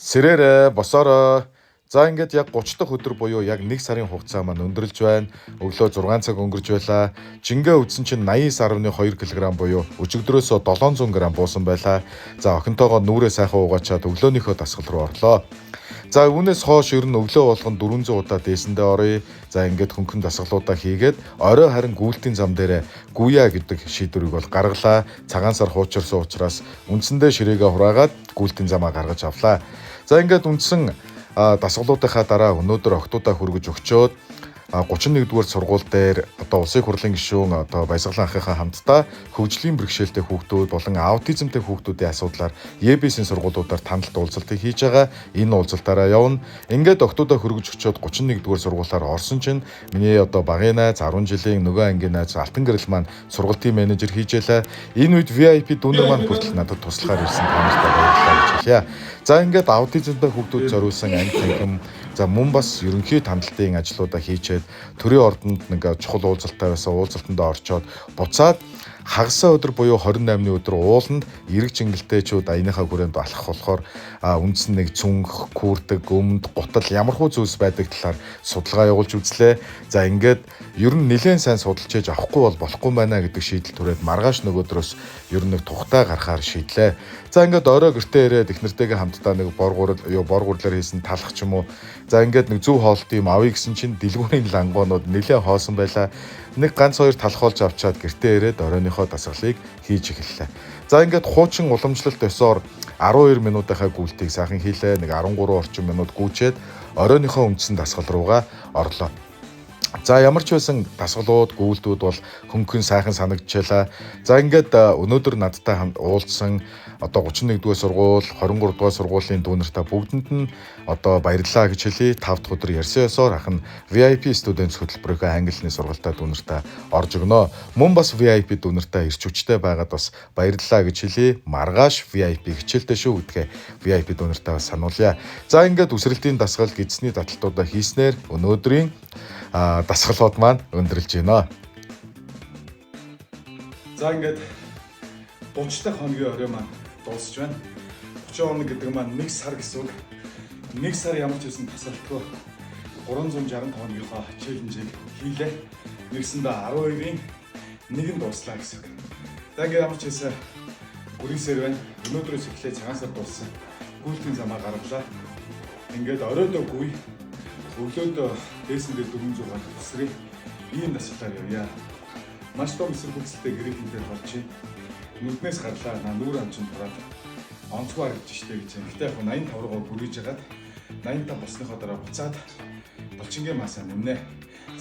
Сэрээрээ босоороо. За ингээд яг 30 дахь өдөр буюу яг 1 сарын хугацаа маань өндөрлж байна. Өглөө 6 цаг өнгөрч байлаа. Жингээ үдсэн чинь 89.2 кг буюу өчигдрөөсөө 700 г буусан байлаа. За охинтойгоо нүрээ сайхан угаачаад өглөөнийхөө дасгал руу орлоо. За үүнээс хойш ер нь өглөө болгон 400 удаа дээсэндээ оръё. За ингээд хөнгөн дасгалуудаа хийгээд орой харин гүйлтийн зам дээр гүя гэдэг шийдвэрийг бол гаргалаа. Цагаан сар хуучирсан учраас үндсэндээ ширээгээ хураагаад гүйлтийн замаа гаргаж авлаа. За ингээд үндсэн дасгалуудынхаа дараа өнөөдөр октоудаа хүргэж өгчөөд 31-р сургууль дээр одоо улсын хурлын гишүүн одоо Баясгалан ахыхаа хамтдаа хөгжлийн бэрхшээлтэй хүүхдүүд болон аутизмтэй хүүхдүүдийн асуудлаар ЕБС-ийн сургуулиудаар таналт уулзалтыг хийж байгаа. Энэ уулзалтаараа явна. Ингээд октоудаа хүргэж өгчөөд 31-р сургуулиар орсон чинь миний одоо багын найз 10 жилийн нөгөө ангийн найз Алтан гэрэл маань сургуулийн менежер хийжээлээ. Энэ үед VIP дүүнер маань хүртэл надад туслахаар ирсэн та нартай баярлалаа гэж хэлье. За ингээд аутизмтай хүүхдүүд зориулсан анги танхим за мөн бас ерөнхий хандлтын ажлуудаа хийчээд төрийн ордонд нэг чухал уулзалтай байсан уулзалтандаа орчоод буцаад хагасаа өдөр буюу 28-ны өдөр ууланд эрэг чингэлтэйчүүд аяныхаа хүрээнд алхах болохоор үндсэн нэг цүнх, күрдэг, өмд, гутал ямархуу зүйлс байдаг талаар судалгаа явуулж үзлээ. За ингээд ер нь нэлээд сайн судалж ээж авахгүй бол болохгүй байна гэдэг шийдэл түрээд маргааш нөгөөдрөөс ер нь нэг тухтай гарахаар шийдлээ. За ингээд орой гэртээ ирээд их нэртэйгээ хамтдаа нэг бор гурлаар хийсэн талах ч юм уу. За ингээд нэг зөв хоолт юм авъя гэсэн чинь дэлгүүрийн лангуунууд нэлээд хоосон байлаа. Нэг ганц хоёр талхуулж авчаад гэртээ ирээд оройныхоо дасгалыг хийж эхэллээ. За ингээд хуучин уламжлалт ёсоор 12 минутынхаа гүйлтийг сайхан хийлээ. Нэг 13 орчим минут гүйчээд оройныхоо үндсэн дасгал руугаа орлоо. За ямар ч байсан дасгалууд, гүйлтүүд бол хөнгөн сайхан санагдчихлаа. За ингээд өнөөдөр надтай хамт уулзсан одоо 31-р сургууль, 23-р сургуулийн дүүнертэй бүгдэнд нь одоо баярлалаа гэж хэлье. 5 дахь өдөр ярьсан ёсоор ах нь VIP студент хөтөлбөрийнхөө англи хэлний сургалтад дүүнертэй орж өгнө. Мөн бас VIP дүүнертэй ирч хүчтэй байгаад бас баярлалаа гэж хэлье. Маргааш VIP хичээлтэй шүү гэдгээ VIP дүүнертэй бас сануулъя. За ингээд үсрэлтийн дасгал гидсний таталтуудаа хийснээр өнөөдрийн дасгалууд маань өндөрлж байна. За ингээд 30 дахь хоногийн орой маань дуусч байна. 30 хоног гэдэг маань 1 сар гэсэн үг. 1 сар ямар ч байсан тасалтгүй 365 хоногийнхоо челленжийг хийлээ. Нэгсэндээ 12-ийн 1-нд дууслаа гэсэн үг. За ингээд ямар ч байсан гүрийсээр байна. Өнөөдрөөс эхлээд цагаан сар дууссан. Гүйлтийн замаа гаргалаа. Ингээд оройдоо гүй. Өглөөдөө дээсэндээ 400 г тасрыг ийм дасгалаар явъя. Маш том эсрэг хүчтэй гэрээхэнтэй болчих. Нүднээс гарлаа нүур амчин тураад онцгой харагдаж штэ гэж юм. Гэтэ яг 85 руугаа бүрийж хагаад 85 болсныхоо дараа буцаад булчингийн масаа нэмнэ.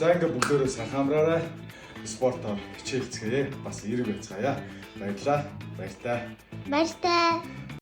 За ингээд бүгдээрээ салхамраарай. Спортоор хичээлцгээе. Бас эрэг байцгаая. Баярлалаа. Баяртай. Баяртай.